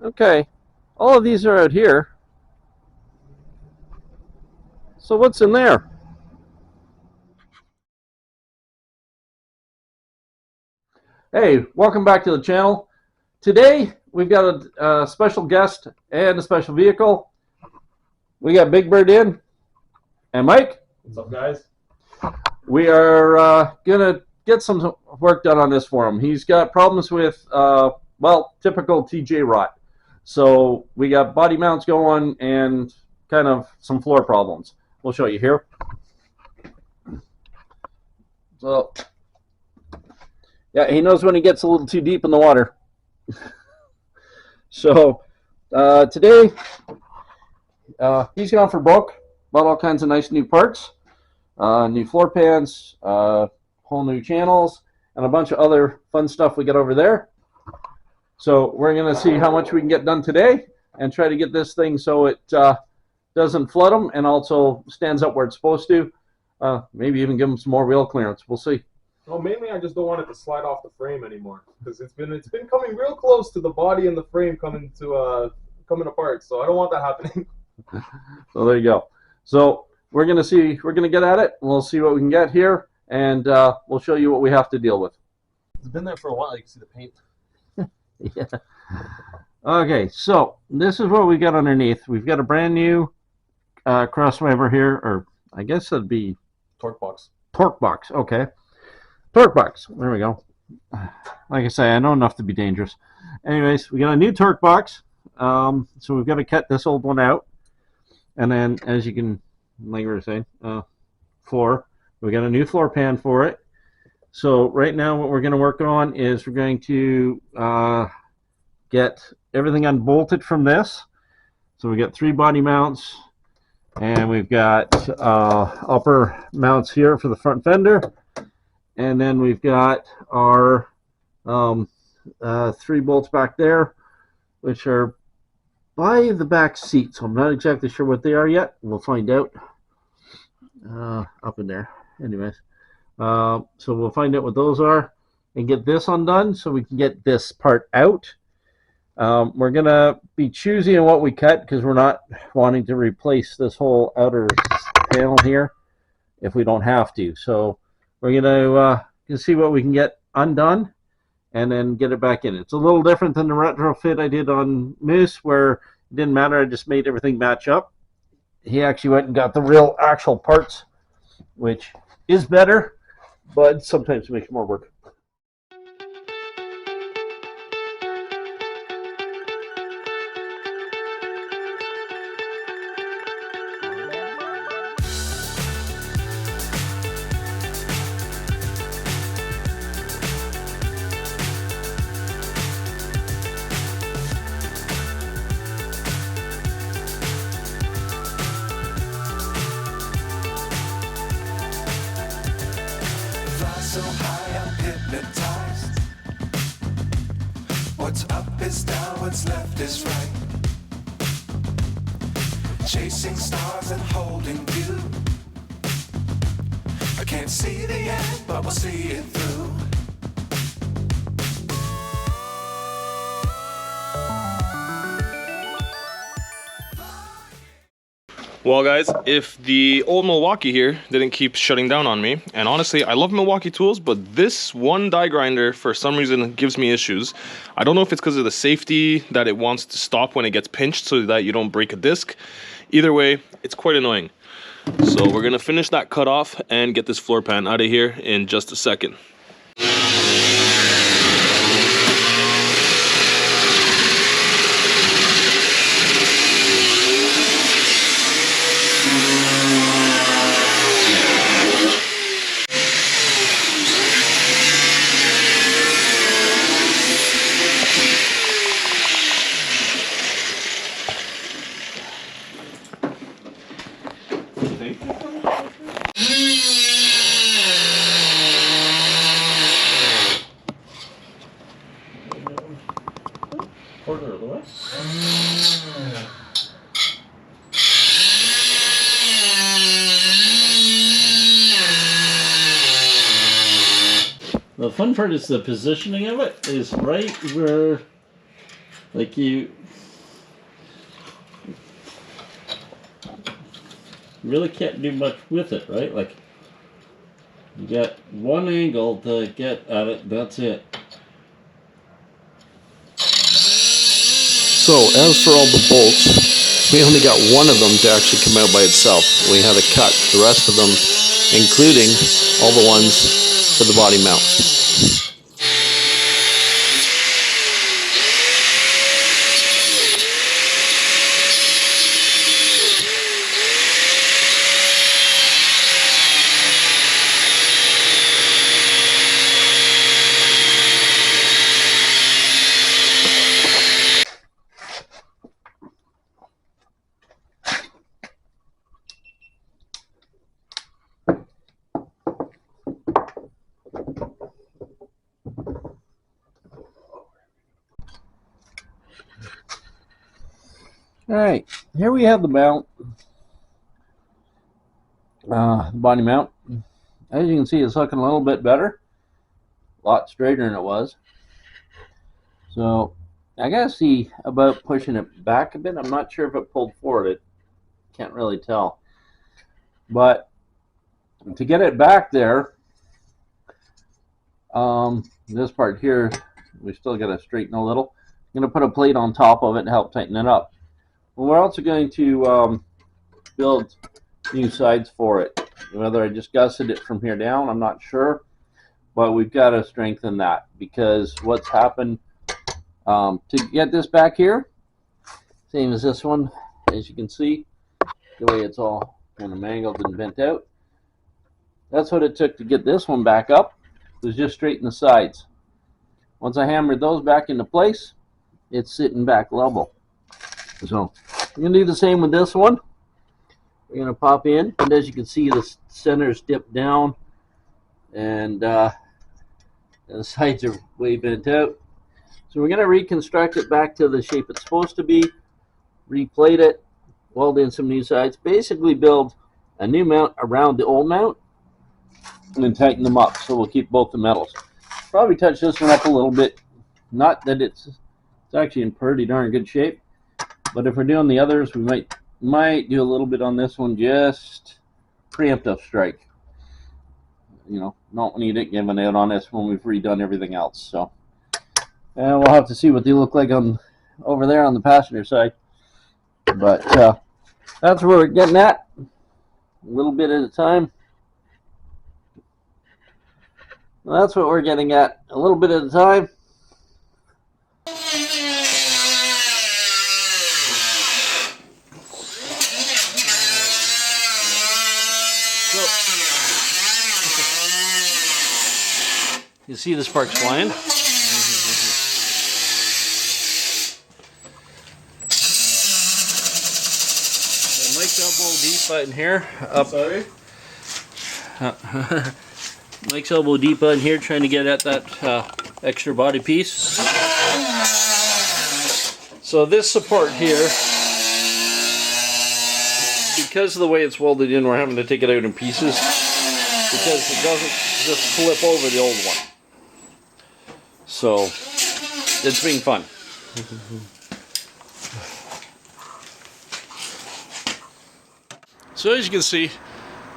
Okay, all of these are out here. So what's in there? Hey, welcome back to the channel. Today we've got a special guest and a special vehicle. We got Big Bird in, and Mike. What's up, guys? We are gonna get some work done on this for him. He's got problems with, well, typical TJ rot. So we got body mounts going and kind of some floor problems. We'll show you here. So, yeah, he knows when he gets a little too deep in the water. So today he's gone for broke. Bought all kinds of nice new parts, new floor pans, whole new channels, and a bunch of other fun stuff we got over there. So we're going to see how much we can get done today and try to get this thing so it doesn't flood them and also stands up where it's supposed to. Maybe even give them some more wheel clearance. We'll see. Well, mainly I just don't want it to slide off the frame anymore because it's been coming real close to the body and the frame coming apart. So I don't want that happening. So there you go. So we're gonna get at it. We'll see what we can get here, and we'll show you what we have to deal with. It's been there for a while. You can see the paint. Yeah. Okay, so this is what we got underneath. We've got a brand new crosswiper here, or I guess it'd be Torque box. Torque box. Okay, torque box. There we go. Like I say, I know enough to be dangerous. Anyways, we got a new torque box. So we've got to cut this old one out, and then as you can, like we were saying, floor. We got a new floor pan for it. So right now what we're going to work on is we're going to get everything unbolted from this. So we got 3 body mounts, and we've got upper mounts here for the front fender, and then we've got our 3 bolts back there, which are by the back seat. So I'm not exactly sure what they are yet. We'll find out up in there. Anyways, so we'll find out what those are and get this undone so we can get this part out. We're gonna be choosy on what we cut because we're not wanting to replace this whole outer panel here if we don't have to. So we're gonna see what we can get undone and then get it back in. It's a little different than the retrofit I did on Moose, where it didn't matter, I just made everything match up. He actually went and got the real actual parts, which is better, but sometimes makes more work. So high I'm hypnotized. What's up is down, what's left is right. Chasing stars and holding you. I can't see the end, but we'll see it through. Well guys, if the old Milwaukee here didn't keep shutting down on me, and honestly I love Milwaukee tools, but this one die grinder for some reason gives me issues. I don't know if it's because of the safety that it wants to stop when it gets pinched so that you don't break a disc. Either way, it's quite annoying. So we're gonna finish that cut off and get this floor pan out of here in just a second. Quarter of the way. The fun part is the positioning of it is right where Like you really can't do much with it, right? Like you got one angle to get at it, that's it. So, as for all the bolts, we only got one of them to actually come out by itself. We had to cut the rest of them, including all the ones for the body mounts. Alright, here we have the mount. The body mount. As you can see, it's looking a little bit better. A lot straighter than it was. So, I gotta see about pushing it back a bit. I'm not sure if it pulled forward. It can't really tell. But, to get it back there, this part here, we still gotta straighten a little. I'm gonna put a plate on top of it to help tighten it up. We're also going to build new sides for it. Whether I just gusset it from here down, I'm not sure. But we've got to strengthen that because what's happened to get this back here, same as this one, as you can see, the way it's all kind of mangled and bent out. That's what it took to get this one back up, was just straighten the sides. Once I hammered those back into place, it's sitting back level. So I'm going to do the same with this one. We're going to pop in, and as you can see, the center's dipped down, and the sides are way bent out. So we're going to reconstruct it back to the shape it's supposed to be, replate it, weld in some new sides, basically build a new mount around the old mount, and then tighten them up so we'll keep both the metals. Probably touch this one up a little bit. Not that it's actually in pretty darn good shape. But if we're doing the others, we might do a little bit on this one, just preemptive strike. You know, not when you didn't give an out on this when we've redone everything else. So, and we'll have to see what they look like on over there on the passenger side. But that's where we're getting at, a little bit at a time. Well, that's what we're getting at, a little bit at a time. You see the sparks flying? Mike's elbow deep in here. Up. Sorry? Mike's elbow deep in here trying to get at that extra body piece. So this support here, because of the way it's welded in, we're having to take it out in pieces because it doesn't just flip over the old one. So, it's being fun. So as you can see,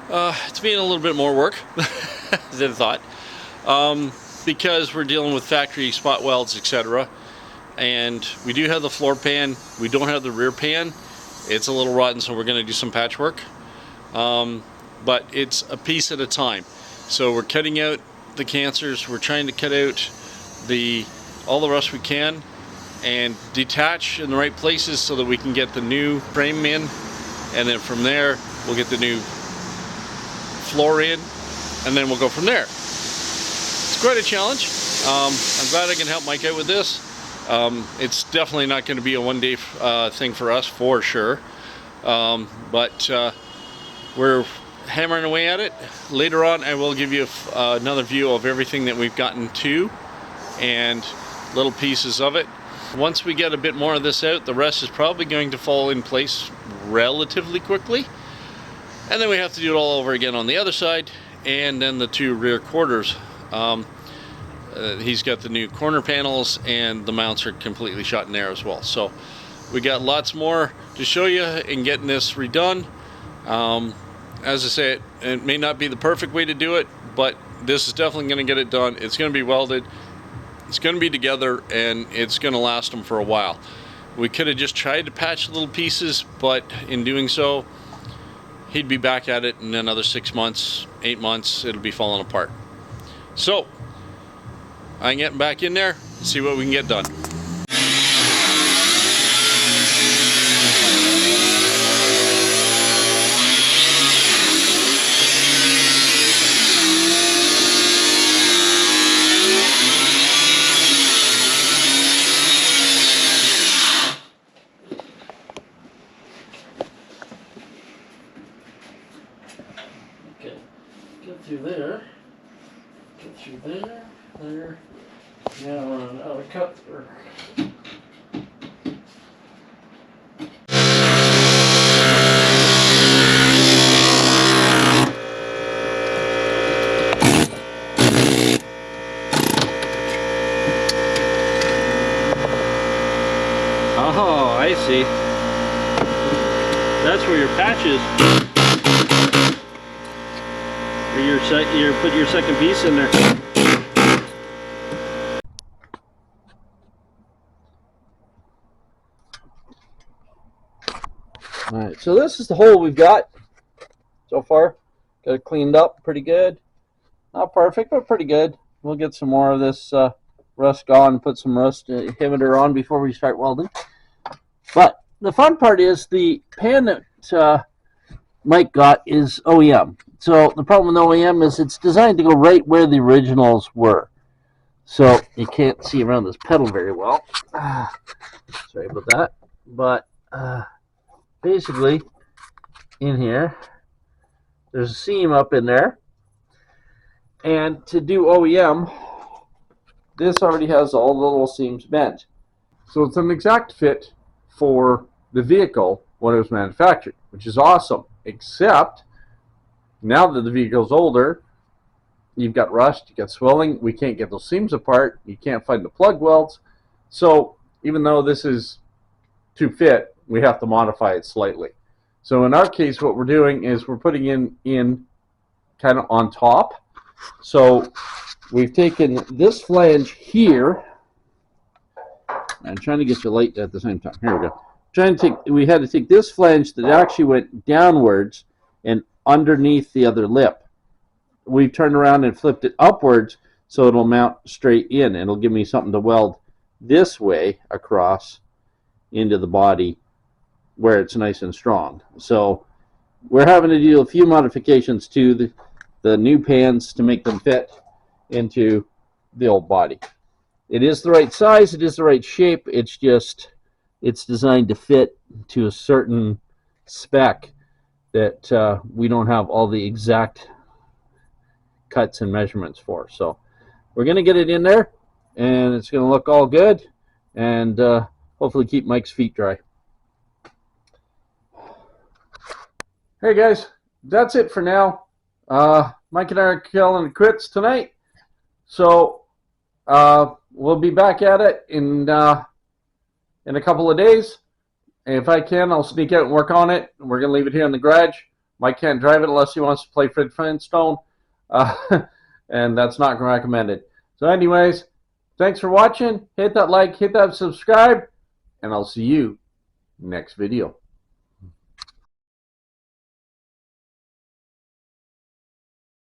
it's being a little bit more work than I thought. Because we're dealing with factory spot welds, etc. And we do have the floor pan, we don't have the rear pan. It's a little rotten, so we're going to do some patchwork. But it's a piece at a time. So we're cutting out the cancers, we're trying to cut out all the rust we can and detach in the right places so that we can get the new frame in, and then from there we'll get the new floor in, and then we'll go from there. It's quite a challenge. I'm glad I can help Mike out with this. It's definitely not going to be a one-day thing for us, for sure. But we're hammering away at it. Later on I will give you another view of everything that we've gotten to and little pieces of it. Once we get a bit more of this out, the rest is probably going to fall in place relatively quickly, and then we have to do it all over again on the other side, and then the two rear quarters. He's got the new corner panels, and the mounts are completely shot in there as well. So we got lots more to show you in getting this redone. As I say, it may not be the perfect way to do it, but this is definitely going to get it done. It's going to be welded, it's going to be together, and it's going to last them for a while. We could have just tried to patch little pieces, but in doing so, he'd be back at it in another 6 months, 8 months, it'll be falling apart. So I'm getting back in there and see what we can get done. Okay, get through there, get through there, there. Now we're on another cut through. Oh, I see. That's where your patch is. Where you put your second piece in there. Alright, so this is the hole we've got so far. Got it cleaned up pretty good. Not perfect, but pretty good. We'll get some more of this rust gone, put some rust inhibitor on before we start welding. But the fun part is the pan that Mike got is OEM. So the problem with OEM is it's designed to go right where the originals were. So you can't see around this pedal very well. Sorry about that. But basically, in here, there's a seam up in there. And to do OEM, this already has all the little seams bent. So it's an exact fit for the vehicle when it was manufactured, which is awesome. Except, now that the vehicle's older, you've got rust, you've got swelling, we can't get those seams apart, you can't find the plug welds. So even though this is to fit, we have to modify it slightly. So in our case, what we're doing is we're putting in kind of on top. So we've taken this flange here. I'm trying to get you light at the same time. Here we go. We had to take this flange that actually went downwards and underneath the other lip. We've turned around and flipped it upwards so it'll mount straight in. It'll give me something to weld this way across into the body where it's nice and strong. So we're having to do a few modifications to the new pans to make them fit into the old body. It is the right size, it is the right shape, it's just, it's designed to fit to a certain spec that we don't have all the exact cuts and measurements for. So we're going to get it in there, and it's going to look all good, and hopefully keep Mike's feet dry. Hey guys, that's it for now. Mike and I are calling it quits tonight. So we'll be back at it in a couple of days. If I can, I'll sneak out and work on it. We're going to leave it here in the garage. Mike can't drive it unless he wants to play Fred Flintstone. And that's not recommended. So anyways, thanks for watching. Hit that like, hit that subscribe, and I'll see you next video.